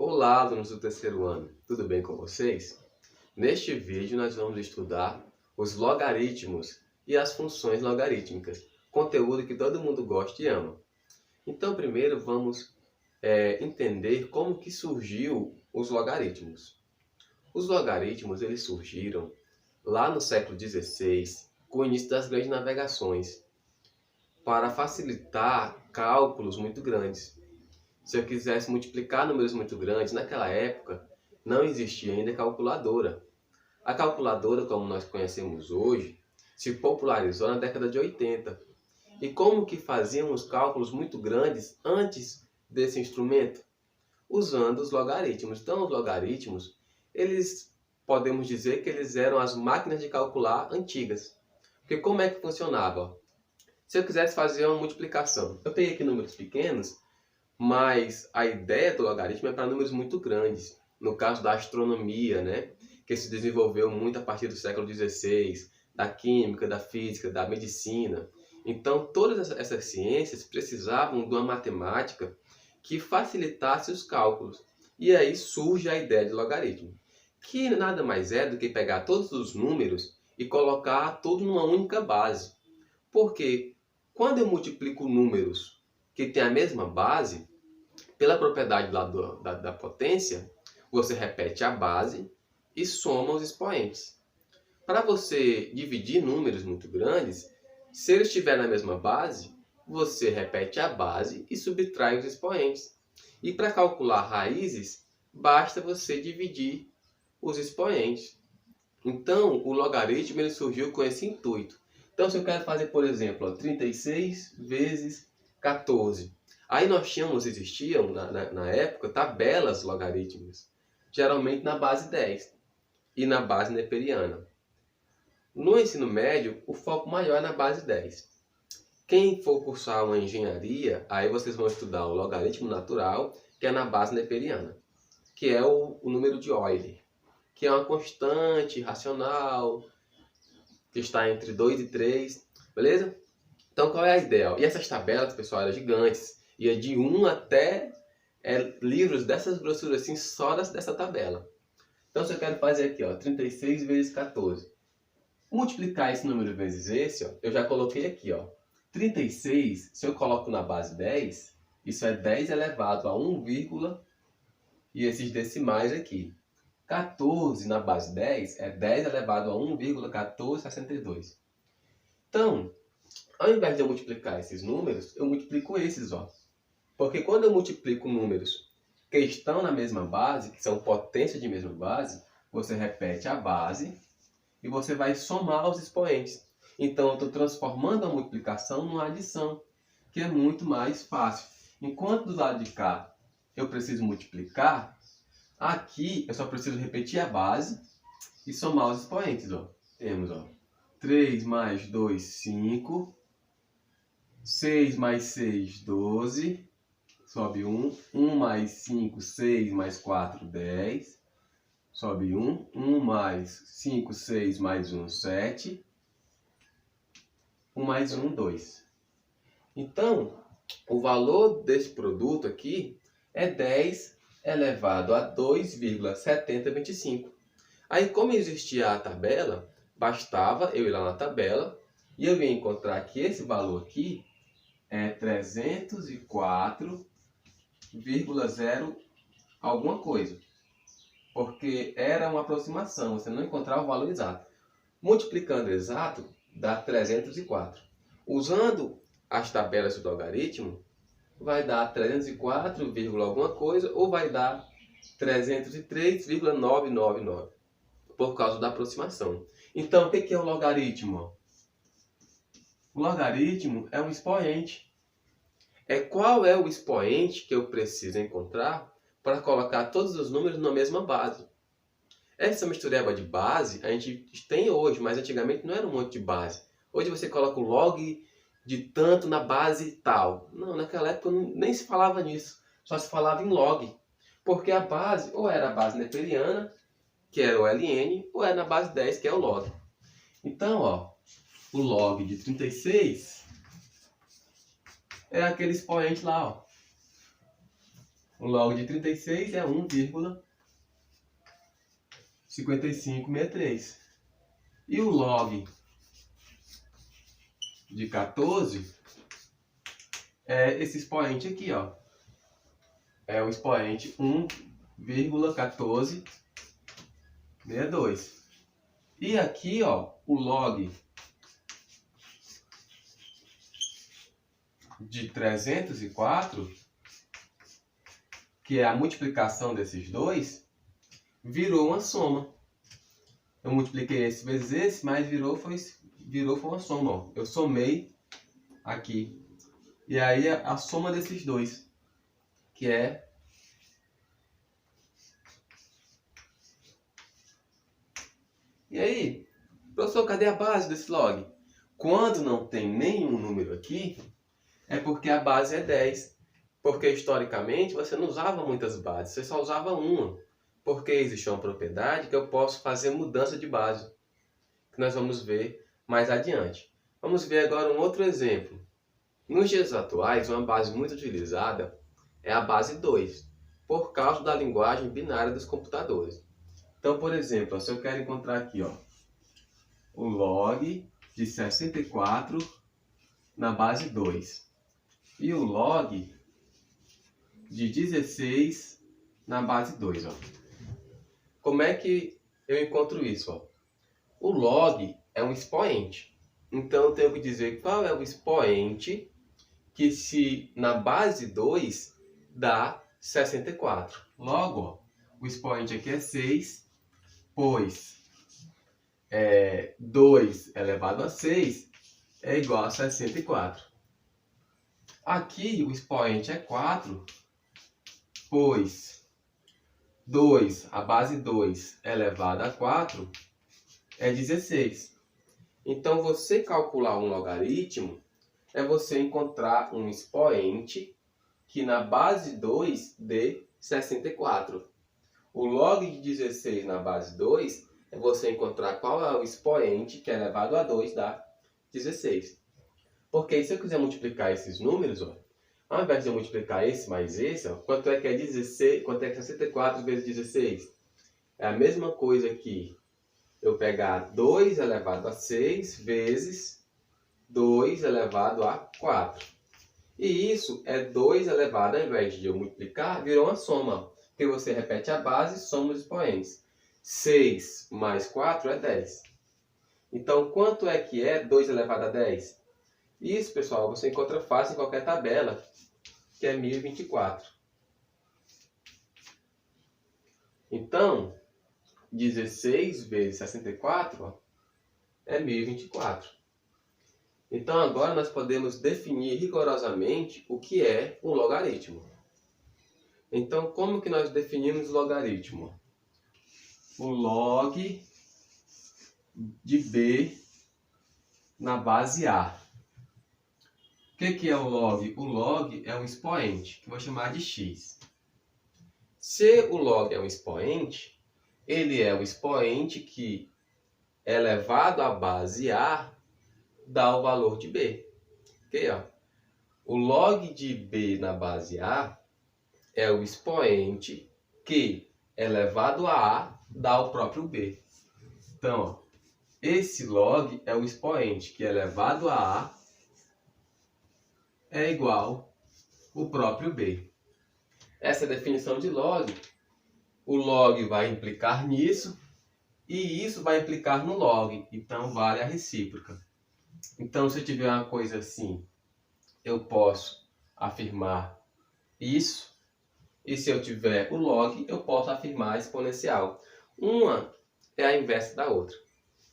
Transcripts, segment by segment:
Olá, alunos do terceiro ano, tudo bem com vocês? Neste vídeo nós vamos estudar os logaritmos e as funções logarítmicas, conteúdo que todo mundo gosta e ama. Então primeiro vamos entender como que surgiu os logaritmos. Os logaritmos eles surgiram lá no século XVI, com o início das grandes navegações, para facilitar cálculos muito grandes. Se eu quisesse multiplicar números muito grandes, naquela época não existia ainda calculadora. A calculadora, como nós conhecemos hoje, se popularizou na década de 80. E como que faziam os cálculos muito grandes antes desse instrumento? Usando os logaritmos. Então, os logaritmos, eles podemos dizer que eles eram as máquinas de calcular antigas. Porque como é que funcionava? Se eu quisesse fazer uma multiplicação, eu peguei aqui números pequenos, mas a ideia do logaritmo é para números muito grandes. No caso da astronomia, né, que se desenvolveu muito a partir do século XVI, da química, da física, da medicina. Então, todas essas ciências precisavam de uma matemática que facilitasse os cálculos. E aí surge a ideia de logaritmo, que nada mais é do que pegar todos os números e colocar tudo numa única base. Porque quando eu multiplico números que têm a mesma base, pela propriedade lá da potência, você repete a base e soma os expoentes. Para você dividir números muito grandes, se eles estiverem na mesma base, você repete a base e subtrai os expoentes. E para calcular raízes, basta você dividir os expoentes. Então, o logaritmo ele surgiu com esse intuito. Então, se eu quero fazer, por exemplo, 36 vezes 14. Aí existiam na época tabelas logarítmicas, geralmente na base 10 e na base neperiana. No ensino médio, o foco maior é na base 10. Quem for cursar uma engenharia, aí vocês vão estudar o logaritmo natural, que é na base neperiana, que é o número de Euler, que é uma constante racional, que está entre 2 e 3, beleza? Então qual é a ideia? E essas tabelas, pessoal, eram gigantes. Ia de 1 até livros dessas grossuras assim, só dessa tabela. Então se eu quero fazer aqui, ó, 36 vezes 14. Multiplicar esse número vezes esse, ó, eu já coloquei aqui, ó. 36, se eu coloco na base 10, isso é 10 elevado a 1, e esses decimais aqui. 14 na base 10 é 10 elevado a 1,1462. Então, ao invés de eu multiplicar esses números, eu multiplico esses, ó. Porque quando eu multiplico números que estão na mesma base, que são potências de mesma base, você repete a base e você vai somar os expoentes. Então, eu estou transformando a multiplicação numa adição, que é muito mais fácil. Enquanto do lado de cá eu preciso multiplicar, aqui eu só preciso repetir a base e somar os expoentes. Ó. Temos, ó, 3 mais 2, 5. 6 mais 6, 12. Sobe 1. 1 mais 5, 6 mais 4, 10. Sobe 1. 1 mais 5, 6 mais 1, 7. 1 mais 1, 2. Então, o valor desse produto aqui é 10 elevado a 2,7025. Aí, como existia a tabela, bastava eu ir lá na tabela e eu ia encontrar que esse valor aqui é 304,0 alguma coisa. Porque era uma aproximação, você não encontrava o valor exato. Multiplicando exato, dá 304. Usando as tabelas do logaritmo, vai dar 304, alguma coisa, ou vai dar 303,999, por causa da aproximação. Então, o que é o logaritmo? O logaritmo é um expoente. Qual é o expoente que eu preciso encontrar para colocar todos os números na mesma base. Essa mistureba de base a gente tem hoje, mas antigamente não era um monte de base. Hoje você coloca o log de tanto na base tal. Não, naquela época nem se falava nisso. Só se falava em log. Porque a base ou era a base neperiana, que era o ln, ou era na base 10, que é o log. Então, ó, o log de 36 é aquele expoente lá, ó. O log de 36 é 1,5563. E o log de 14 é esse expoente aqui, ó. É o expoente 1,1462. E aqui, ó, o log de 304, que é a multiplicação desses dois, virou uma soma. Eu multipliquei esse vezes esse, mas virou foi uma soma, ó. Eu somei aqui. E aí a soma desses dois, que é E aí, professor, cadê a base desse log? Quando não tem nenhum número aqui, é porque a base é 10. Porque historicamente você não usava muitas bases, você só usava uma. Porque existe uma propriedade que eu posso fazer mudança de base, que nós vamos ver mais adiante. Vamos ver agora um outro exemplo. Nos dias atuais, uma base muito utilizada é a base 2, por causa da linguagem binária dos computadores. Então, por exemplo, se eu quero encontrar aqui, ó, o log de 64 na base 2 e o log de 16 na base 2. Ó. Como é que eu encontro isso? Ó? O log é um expoente. Então, eu tenho que dizer qual é o expoente que se na base 2 dá 64. Logo, ó, o expoente aqui é 6, pois 2 elevado a 6 é igual a 64. Aqui o expoente é 4, pois 2, a base 2 elevado a 4 é 16. Então, você calcular um logaritmo é você encontrar um expoente que na base 2 dê 64. O log de 16 na base 2 é você encontrar qual é o expoente que elevado a 2 dá 16. Porque se eu quiser multiplicar esses números, ó, ao invés de eu multiplicar esse mais esse, ó, quanto é que é 16? Quanto é que é 64 vezes 16? É a mesma coisa que eu pegar 2 elevado a 6 vezes 2 elevado a 4. E isso é 2 elevado, ao invés de eu multiplicar, virou uma soma. Porque você repete a base e soma os expoentes. 6 mais 4 é 10. Então, quanto é que é 2 elevado a 10? Isso, pessoal, você encontra fácil em qualquer tabela, que é 1024. Então, 16 vezes 64 ó, é 1024. Então, agora nós podemos definir rigorosamente o que é um logaritmo. Então, como que nós definimos o logaritmo? O log de B na base A. O que é o log? O log é um expoente, que eu vou chamar de x. Se o log é um expoente, ele é o expoente que, elevado à base A, dá o valor de B. Okay, ó. O log de B na base A é o expoente que, elevado a A, dá o próprio B. Então, ó, esse log é o expoente que, elevado a A, é igual ao próprio B. Essa é a definição de log. O log vai implicar nisso e isso vai implicar no log. Então, vale a recíproca. Então, se eu tiver uma coisa assim, eu posso afirmar isso. E se eu tiver o log, eu posso afirmar a exponencial. Uma é a inversa da outra.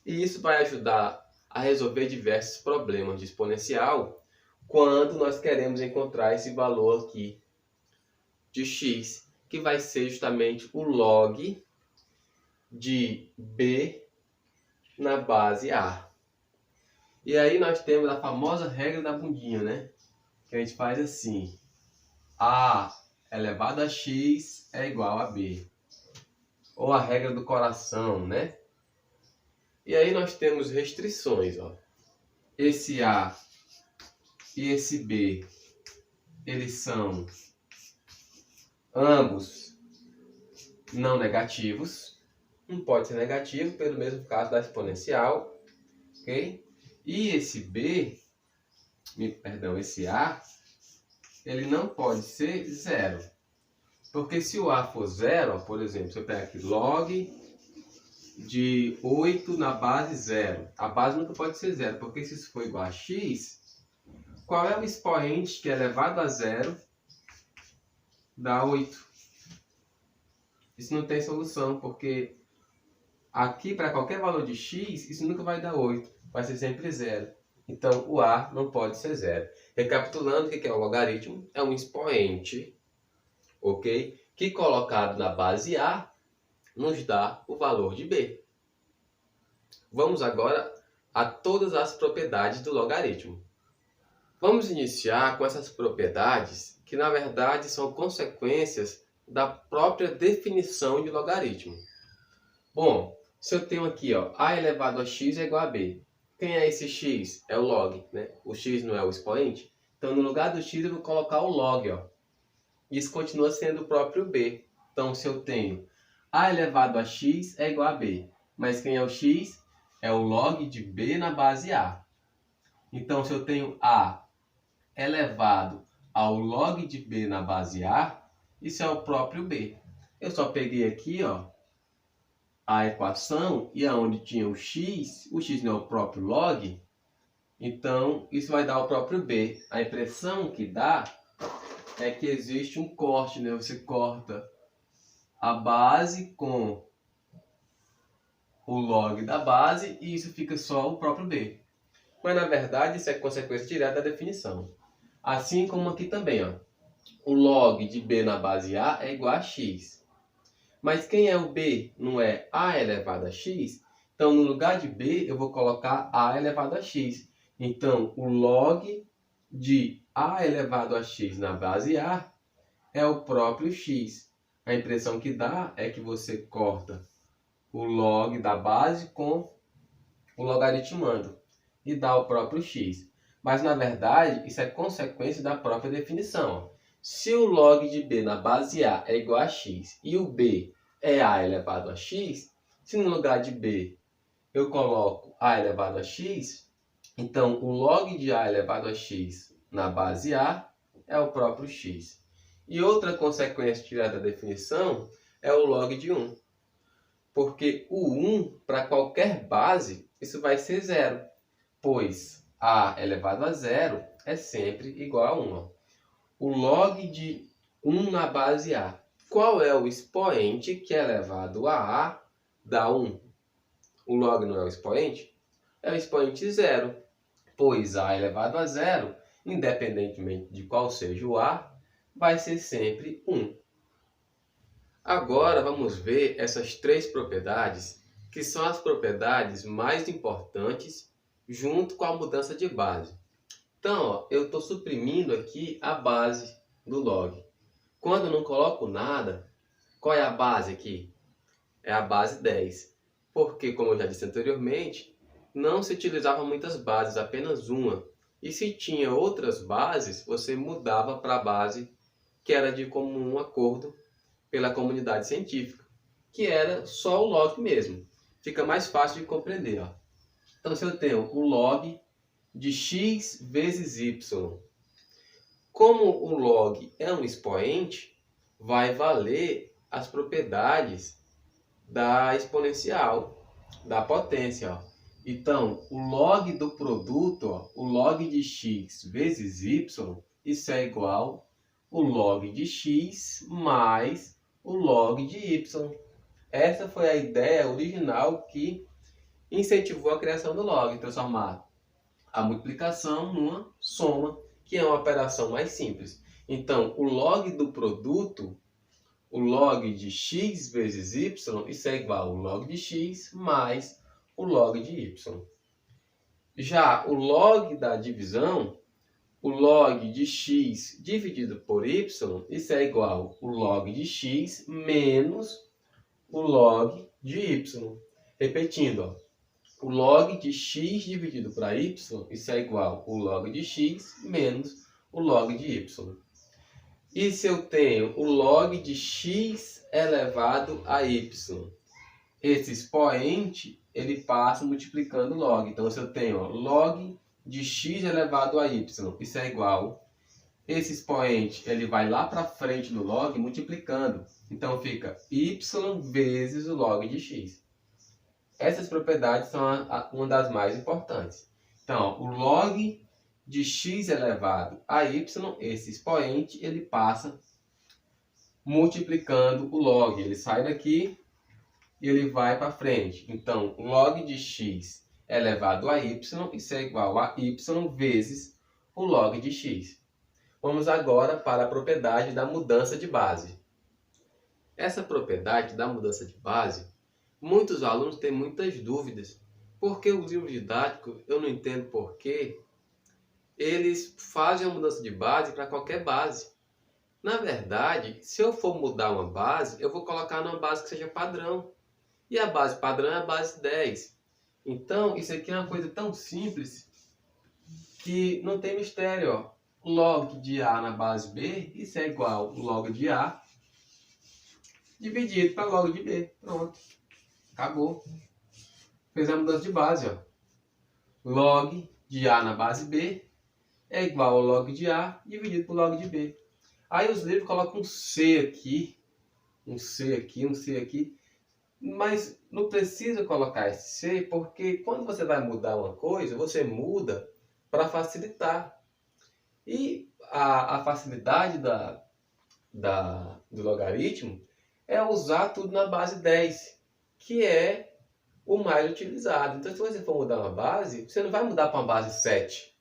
E isso vai ajudar a resolver diversos problemas de exponencial quando nós queremos encontrar esse valor aqui de x, que vai ser justamente o log de B na base A. E aí nós temos a famosa regra da bundinha, né? Que a gente faz assim. A elevado a x é igual a B. Ou a regra do coração, né? E aí nós temos restrições, ó. Esse A e esse B, eles são ambos não negativos. Não pode ser negativo pelo mesmo caso da exponencial, ok? E esse B, esse A, ele não pode ser zero. Porque se o A for zero, ó, por exemplo, se eu pegar aqui log de 8 na base zero, a base nunca pode ser zero, porque se isso for igual a x, qual é o expoente que é elevado a zero dá 8? Isso não tem solução, porque aqui para qualquer valor de x, isso nunca vai dar 8, vai ser sempre zero. Então o A não pode ser zero. Recapitulando, o que é um logaritmo? É um expoente, ok? Que colocado na base A nos dá o valor de B. Vamos agora a todas as propriedades do logaritmo. Vamos iniciar com essas propriedades que na verdade são consequências da própria definição de logaritmo. Bom, se eu tenho aqui, ó, a elevado a x é igual a b. Quem é esse x? É o log, né? O x não é o expoente. Então, no lugar do x, eu vou colocar o log, ó. Isso continua sendo o próprio b. Então, se eu tenho a elevado a x é igual a b. Mas quem é o x? É o log de b na base a. Então, se eu tenho a elevado ao log de b na base a, isso é o próprio b. Eu só peguei aqui, ó, a equação, e aonde tinha o x não é o próprio log, então isso vai dar o próprio b. A impressão que dá é que existe um corte, né? Você corta a base com o log da base e isso fica só o próprio b. Mas na verdade isso é consequência direta da definição. Assim como aqui também, ó, o log de b na base a é igual a x. Mas quem é o b? Não é a elevado a x? Então, no lugar de b, eu vou colocar a elevado a x. Então, o log de a elevado a x na base a é o próprio x. A impressão que dá é que você corta o log da base com o logaritmando e dá o próprio x. Mas, na verdade, isso é consequência da própria definição. Se o log de b na base a é igual a x e o b é a elevado a x, se no lugar de b eu coloco a elevado a x, então o log de a elevado a x na base a é o próprio x. E outra consequência tirada da definição é o log de 1. Porque o 1, para qualquer base, isso vai ser zero, pois a elevado a zero é sempre igual a 1. Ó. O log de 1 na base a. Qual é o expoente que é elevado a dá 1? O log não é o expoente? É o expoente zero, pois a elevado a zero, independentemente de qual seja o a, vai ser sempre 1. Agora vamos ver essas três propriedades, que são as propriedades mais importantes junto com a mudança de base. Então, ó, eu estou suprimindo aqui a base do log. Quando eu não coloco nada, qual é a base aqui? É a base 10. Porque, como eu já disse anteriormente, não se utilizava muitas bases, apenas uma. E se tinha outras bases, você mudava para a base que era de comum acordo pela comunidade científica, que era só o log mesmo. Fica mais fácil de compreender. Ó. Então, se eu tenho o log de x vezes y, como o log é um expoente, vai valer as propriedades da exponencial, da potência. Ó. Então, o log do produto, ó, o log de x vezes y, isso é igual ao log de x mais o log de y. Essa foi a ideia original que incentivou a criação do log, transformar a multiplicação numa soma, que é uma operação mais simples. Então, o log do produto, o log de x vezes y, isso é igual ao log de x mais o log de y. Já o log da divisão, o log de x dividido por y, isso é igual ao log de x menos o log de y. Repetindo, ó, o log de x dividido para y, isso é igual ao log de x menos o log de y. E se eu tenho o log de x elevado a y? Esse expoente, ele passa multiplicando o log. Então, se eu tenho log de x elevado a y, isso é igual. Esse expoente, ele vai lá para frente do log multiplicando. Então, fica y vezes o log de x. Essas propriedades são uma das mais importantes. Então, o log de x elevado a y, esse expoente, ele passa multiplicando o log. Ele sai daqui e ele vai para frente. Então, log de x elevado a y, isso é igual a y vezes o log de x. Vamos agora para a propriedade da mudança de base. Essa propriedade da mudança de base, muitos alunos têm muitas dúvidas. Porque o livro didático, eu não entendo por quê, eles fazem a mudança de base para qualquer base. Na verdade, se eu for mudar uma base, eu vou colocar numa base que seja padrão. E a base padrão é a base 10. Então, isso aqui é uma coisa tão simples que não tem mistério, ó. Log de A na base B, isso é igual log de A dividido para log de B. Pronto. Acabou. Fez a mudança de base, ó. Log de A na base B é igual ao log de A dividido por log de B. Aí os livros colocam um C aqui, um C aqui, um C aqui. Mas não precisa colocar esse C, porque quando você vai mudar uma coisa, você muda para facilitar. E a facilidade do logaritmo é usar tudo na base 10, que é o mais utilizado. Então, se você for mudar uma base, você não vai mudar para uma base 7.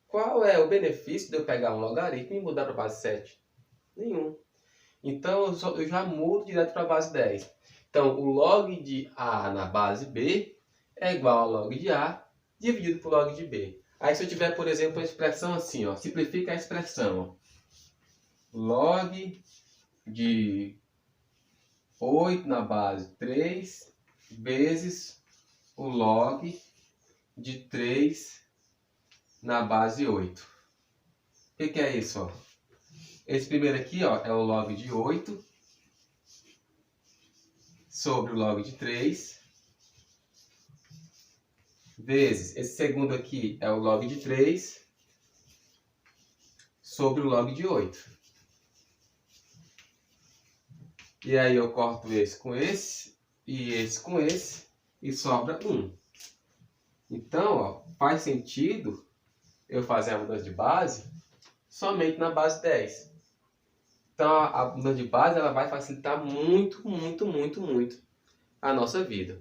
Qual é o benefício de eu pegar um logaritmo e mudar para a base 7? Nenhum. Então, eu já mudo direto para a base 10. Então, o log de A na base B é igual ao log de A dividido por log de B. Aí, se eu tiver, por exemplo, uma expressão assim, ó, simplifica a expressão. Log de 8 na base 3 vezes o log de 3 na base 8. O que é isso? Ó? Esse primeiro aqui, ó, é o log de 8 sobre o log de 3 vezes esse segundo aqui é o log de 3 sobre o log de 8. E aí eu corto esse com esse e esse com esse e sobra 1. Então, ó, faz sentido eu fazer a mudança de base somente na base 10. Então, a mudança de base ela vai facilitar muito a nossa vida.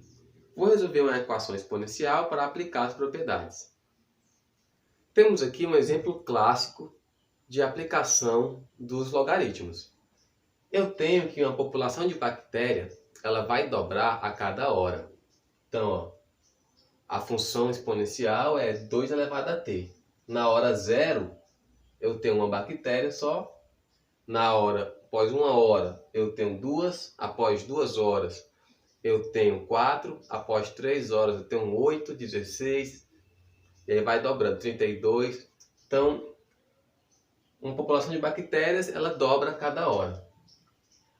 Vou resolver uma equação exponencial para aplicar as propriedades. Temos aqui um exemplo clássico de aplicação dos logaritmos. Eu tenho que uma população de bactérias ela vai dobrar a cada hora. Então, ó, a função exponencial é 2 elevado a t. Na hora 0, eu tenho uma bactéria só. Após 1 hora, eu tenho 2. Após 2 horas, eu tenho 4. Após 3 horas, eu tenho 8, 16. E aí vai dobrando, 32. Então, uma população de bactérias, ela dobra a cada hora.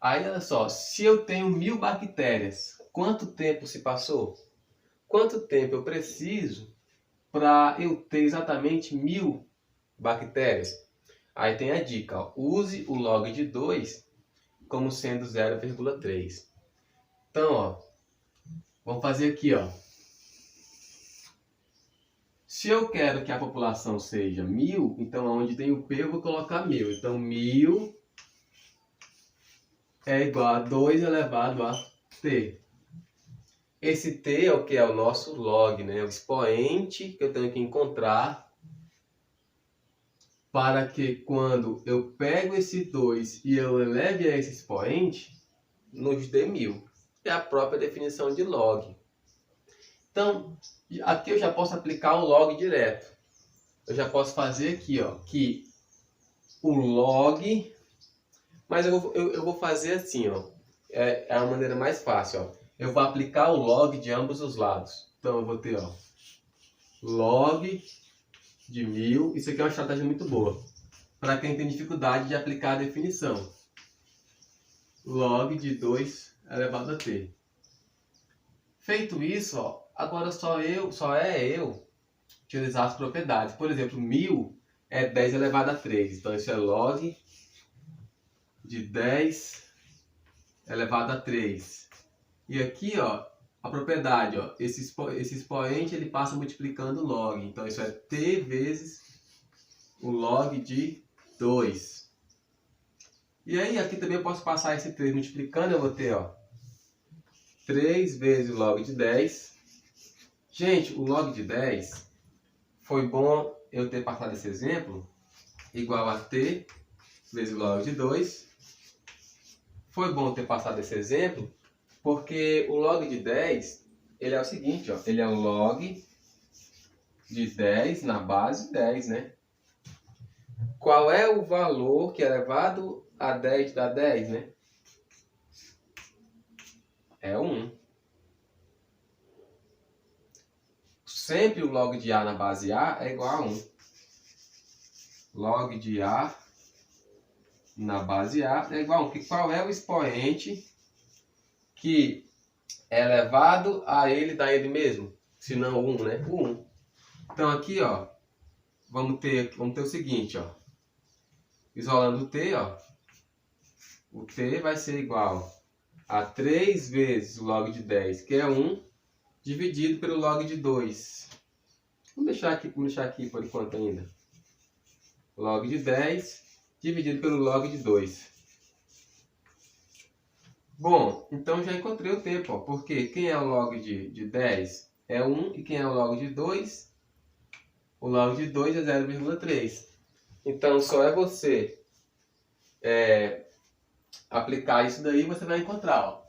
Aí, olha só, se eu tenho 1000 bactérias, quanto tempo se passou? Quanto tempo eu preciso para eu ter exatamente 1000 bactérias? Aí tem a dica, ó, use o log de 2 como sendo 0,3. Então, ó, vamos fazer aqui, ó. Se eu quero que a população seja 1000, então onde tem o P eu vou colocar 1000. Então 1000 é igual a 2 elevado a T. Esse T é o que é o nosso log, né? O expoente que eu tenho que encontrar para que quando eu pego esse 2 e eu eleve a esse expoente, nos dê 1000. É a própria definição de log. Então, aqui eu já posso aplicar o log direto. Eu já posso fazer aqui, ó, que o log... Mas eu vou fazer assim, ó. É a maneira mais fácil, ó. Eu vou aplicar o log de ambos os lados. Então, eu vou ter, ó, log de 1000. Isso aqui é uma estratégia muito boa. para quem tem dificuldade de aplicar a definição. Log de 2 elevado a t. Feito isso, ó, agora só é eu utilizar as propriedades. Por exemplo, 1000 é 10 elevado a 3. Então isso é log de 10 elevado a 3. E aqui, ó, a propriedade, ó, esse expoente ele passa multiplicando o log. Então isso é t vezes o log de 2. E aí aqui também eu posso passar esse 3 multiplicando, eu vou ter, ó, 3 vezes o log de 10. Gente, o log de 10 foi bom eu ter passado esse exemplo, igual a t vezes o log de 2. Foi bom ter passado esse exemplo, porque o log de 10, ele é o seguinte, ó, ele é o log de 10 na base 10, né? Qual é o valor que é elevado a 10 dá 10, né? É 1. Sempre o log de A na base A é igual a 1. Log de A na base A é igual a 1. Qual é o expoente que é elevado a ele dá ele mesmo? Se não 1, né? O 1. Então aqui, ó, vamos ter o seguinte, ó. Isolando o t, ó. O t vai ser igual a 3 vezes o log de 10, que é 1, dividido pelo log de 2. Vamos deixar aqui por enquanto ainda. Log de 10 dividido pelo log de 2. Bom, então já encontrei o tempo, ó, porque quem é o log de 10 é 1 e quem é o log de 2? O log de 2 é 0,3. Então só é você aplicar isso daí, você vai encontrar, ó.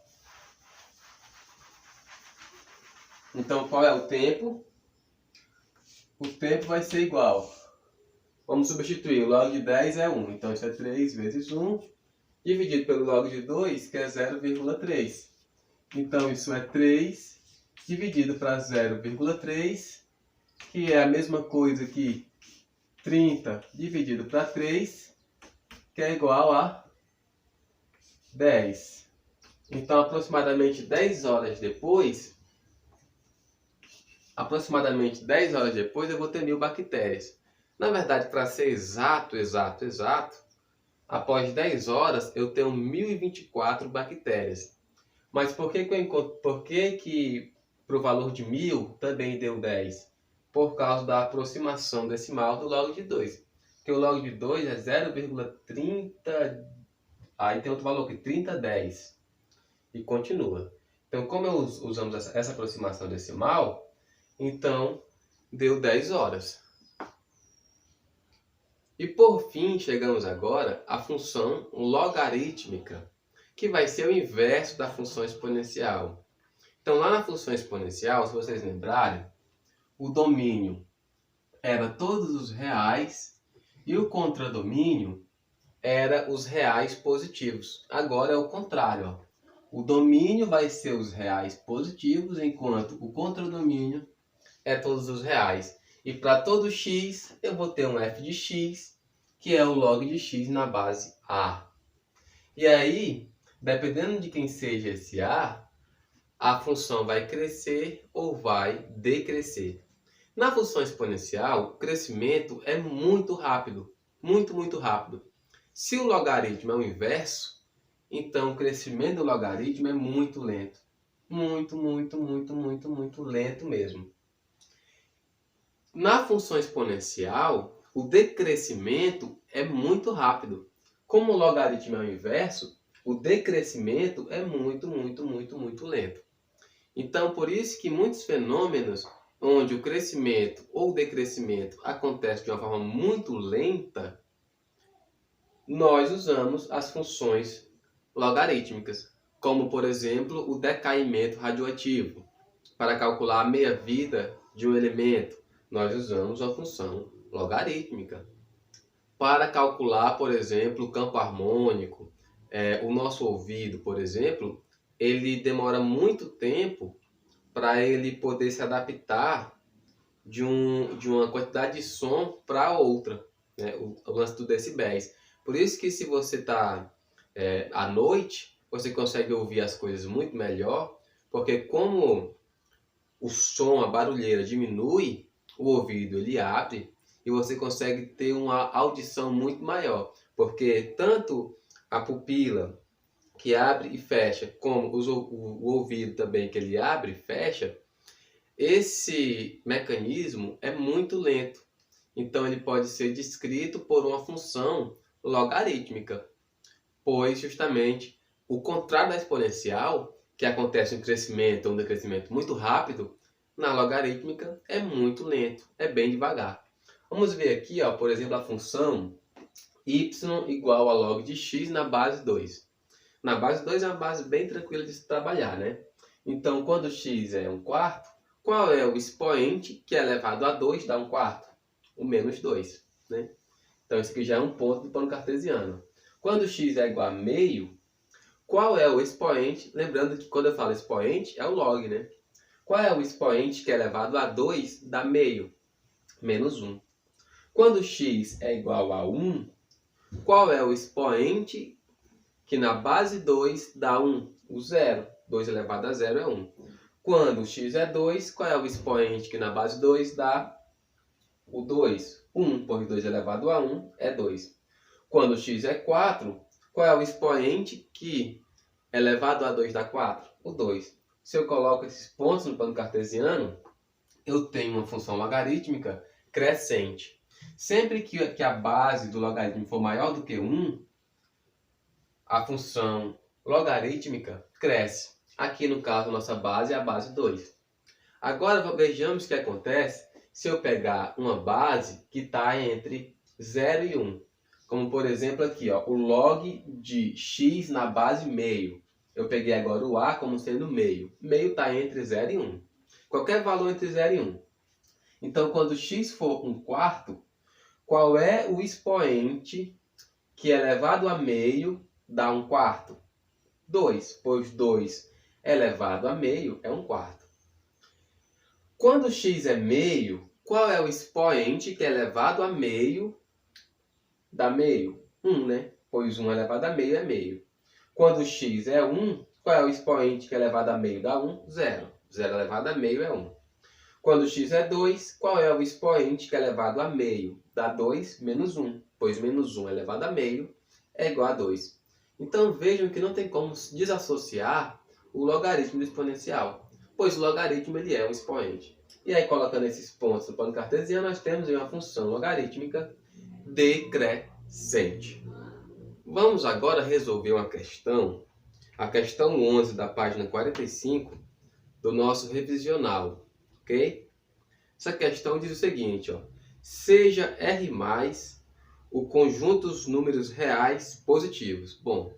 Então qual é o tempo? O tempo vai ser igual. Vamos substituir. O log de 10 é 1. Então isso é 3 vezes 1, dividido pelo log de 2, que é 0,3. Então isso é 3 dividido para 0,3, que é a mesma coisa que 30 dividido para 3, que é igual a 10. Então aproximadamente 10 horas depois, eu vou ter 1000 bactérias. Na verdade, para ser exato, após 10 horas eu tenho 1024 bactérias. Mas por que para o valor de 1000 também deu 10? Por causa da aproximação decimal do log de 2. Porque o log de 2 é 0,30, aí tem outro valor aqui, 3010. E continua. Então, como usamos essa aproximação decimal, então deu 10 horas. E por fim, chegamos agora à função logarítmica, que vai ser o inverso da função exponencial. Então, lá na função exponencial, se vocês lembrarem, o domínio era todos os reais e o contradomínio era os reais positivos. Agora é o contrário, ó. O domínio vai ser os reais positivos, enquanto o contradomínio é todos os reais. E para todo x, eu vou ter um f de x, que é o log de x na base a. E aí, dependendo de quem seja esse a função vai crescer ou vai decrescer. Na função exponencial, o crescimento é muito rápido, muito rápido. Se o logaritmo é o inverso, então o crescimento do logaritmo é muito lento. Muito lento mesmo. Na função exponencial, o decrescimento é muito rápido. Como o logaritmo é o inverso, o decrescimento é muito lento. Então, por isso que muitos fenômenos onde o crescimento ou o decrescimento acontece de uma forma muito lenta, nós usamos as funções logarítmicas, como, por exemplo, o decaimento radioativo. Para calcular a meia-vida de um elemento, nós usamos a função logarítmica. Para calcular, por exemplo, o campo harmônico, o nosso ouvido, por exemplo, ele demora muito tempo para ele poder se adaptar de uma quantidade de som para outra. né? O lance do decibéis. Por isso que se você está à noite, você consegue ouvir as coisas muito melhor, porque como o som, a barulheira diminui, o ouvido ele abre e você consegue ter uma audição muito maior, porque tanto a pupila que abre e fecha, como o ouvido também que ele abre e fecha, esse mecanismo é muito lento. Então ele pode ser descrito por uma função logarítmica, pois justamente o contrário da exponencial, que acontece um crescimento ou um decrescimento muito rápido, na logarítmica é muito lento, é bem devagar. Vamos ver aqui, ó, por exemplo, a função y igual a log de x na base 2. Na base 2 é uma base bem tranquila de se trabalhar, né? Então, quando x é 1/4, qual é o expoente que é elevado a 2 dá 1/4? O menos 2, né? Então, esse aqui já é um ponto do plano cartesiano. Quando x é igual a meio, qual é o expoente? Lembrando que quando eu falo expoente, é o log, né? Qual é o expoente que é elevado a 2 dá meio? Menos 1. Quando x é igual a 1, qual é o expoente que na base 2 dá 1? O zero. 2 elevado a 0 é 1. Quando x é 2, qual é o expoente que na base 2 dá o 2? 1, porque 2 elevado a 1 é 2. Quando x é 4, qual é o expoente que elevado a 2 dá 4? O 2. Se eu coloco esses pontos no plano cartesiano, eu tenho uma função logarítmica crescente. Sempre que a base do logaritmo for maior do que 1, a função logarítmica cresce. Aqui no caso, nossa base é a base 2. Agora vejamos o que acontece se eu pegar uma base que está entre 0 e 1. Como por exemplo aqui, ó, o log de x na base meio. Eu peguei agora o a como sendo meio. Meio está entre 0 e 1. Qualquer valor entre 0 e 1. Então, quando x for 1/4, qual é o expoente que elevado a meio dá 1/4? 2, pois 2 elevado a meio é 1/4. Quando x é meio, qual é o expoente que elevado a meio dá meio? 1, né? Pois 1 elevado a meio é meio. Quando x é 1, qual é o expoente que elevado a meio dá 1? 0. 0 elevado a meio é 1. Quando x é 2, qual é o expoente que elevado a meio dá 2 menos 1? Pois menos 1 elevado a meio é igual a 2. Então vejam que não tem como desassociar o logaritmo do exponencial, pois o logaritmo ele é um expoente. E aí, colocando esses pontos no plano cartesiano, nós temos uma função logarítmica decrescente. Vamos agora resolver uma questão, a questão 11 da página 45 do nosso revisional, ok? Essa questão diz o seguinte, ó, seja R+, o conjunto dos números reais positivos. Bom,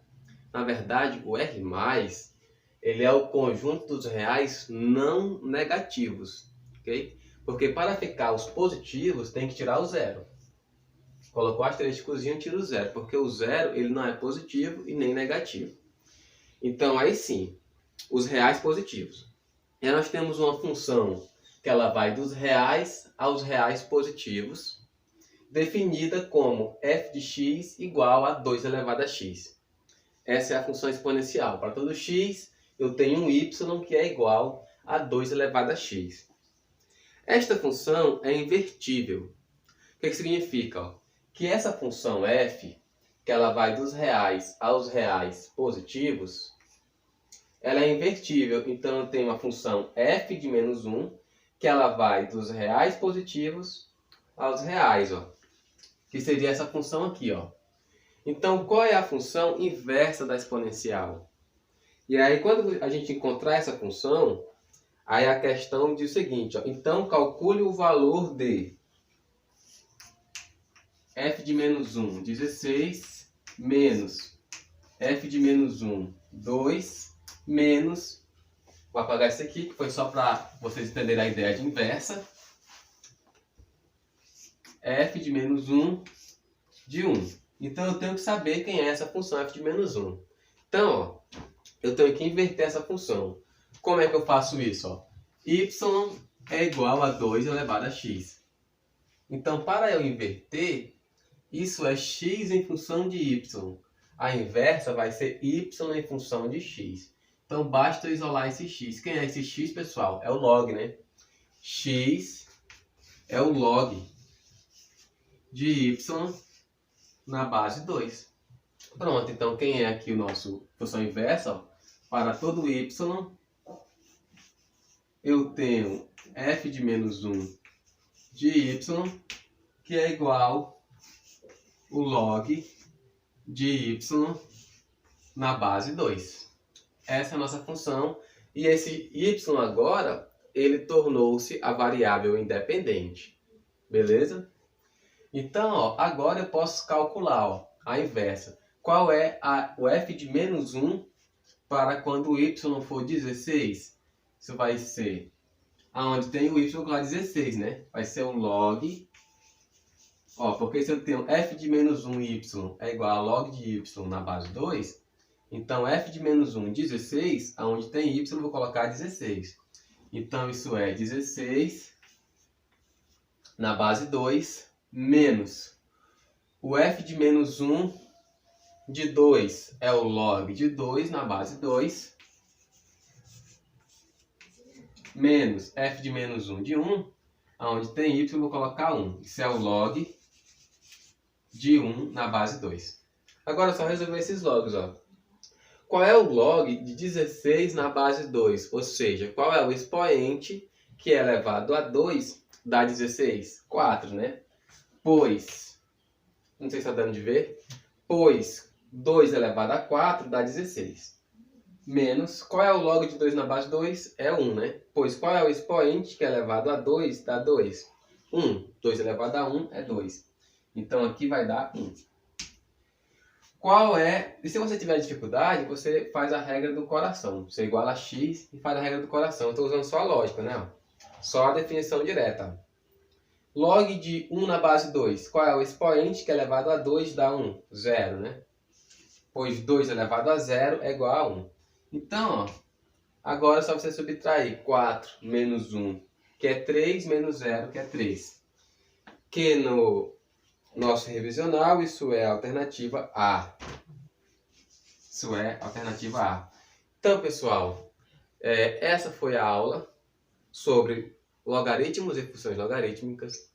na verdade, o R+, ele é o conjunto dos reais não negativos, ok? Porque para ficar os positivos, tem que tirar o zero. Colocou o asteriscozinho, tira o zero, porque o zero ele não é positivo e nem negativo. Então, aí sim, os reais positivos. E aí nós temos uma função que ela vai dos reais aos reais positivos, definida como f de x igual a 2 elevado a x. Essa é a função exponencial. Para todo x, eu tenho um y que é igual a 2 elevado a x. Esta função é invertível. O que significa? Ó? Que essa função f, que ela vai dos reais aos reais positivos, ela é invertível. Então, eu tenho uma função f de menos 1, que ela vai dos reais positivos aos reais, ó, que seria essa função aqui, ó. Então, qual é a função inversa da exponencial? E aí, quando a gente encontrar essa função, aí a questão diz o seguinte, ó, então calcule o valor de f de menos 1, 16, menos f de menos 1, 2, menos, vou apagar isso aqui, que foi só para vocês entenderem a ideia de inversa, f de menos 1 de 1. Então, eu tenho que saber quem é essa função f de menos 1. Então, ó, eu tenho que inverter essa função. Como é que eu faço isso? Ó? Y é igual a 2 elevado a x. Então, para eu inverter, Isso é x em função de y. A inversa vai ser y em função de x. Então, basta eu isolar esse x. Quem é esse x, pessoal? É o log, né? X é o log de y na base 2. Pronto, então quem é aqui o nosso função inversa? Ó, para todo y, eu tenho f de menos 1 de y, que é igual o log de y na base 2. Essa é a nossa função. E esse y agora, ele tornou-se a variável independente. Beleza? Então, ó, agora eu posso calcular, ó, a inversa. Qual é o f de menos 1 para quando o y for 16? Isso vai ser, aonde tem o y lá 16, né? Vai ser o log, ó, porque se eu tenho f de menos 1 y é igual a log de y na base 2, então f de menos 1, 16, aonde tem y eu vou colocar 16. Então isso é 16 na base 2 menos o f de menos 1 de 2 é o log de 2 na base 2, menos f de menos 1 de 1, onde tem y eu vou colocar 1. Isso é o log de 1 na base 2. Agora é só resolver esses logs, ó. Qual é o log de 16 na base 2? Ou seja, qual é o expoente que é elevado a 2 dá 16? 4, né? Pois, não sei se está dando de ver, pois 2 elevado a 4 dá 16. Menos, qual é o log de 2 na base 2? É 1, né? Pois qual é o expoente que é elevado a 2 dá 2? 1. 2 elevado a 1 é 2. Então aqui vai dar 1. Qual é... E se você tiver dificuldade, você faz a regra do coração. Você iguala a x e faz a regra do coração. Eu estou usando só a lógica, né? Só a definição direta. Log de 1 na base 2. Qual é o expoente que é elevado a 2 dá 1? 0, né? Pois 2 elevado a 0 é igual a 1. Então, ó, agora é só você subtrair 4 menos 1, que é 3, menos 0, que é 3. Que no nosso revisional, isso é a alternativa A. Isso é a alternativa A. Então, pessoal, essa foi a aula sobre logaritmos e funções logarítmicas.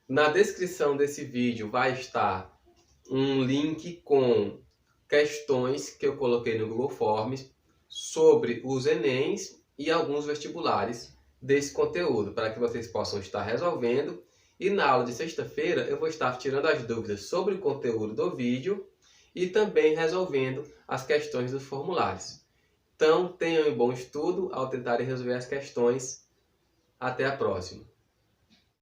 Na descrição desse vídeo vai estar um link com questões que eu coloquei no Google Forms sobre os Enems e alguns vestibulares desse conteúdo, para que vocês possam estar resolvendo. E na aula de sexta-feira eu vou estar tirando as dúvidas sobre o conteúdo do vídeo e também resolvendo as questões dos formulários. Então tenham um bom estudo ao tentarem resolver as questões. Até a próxima!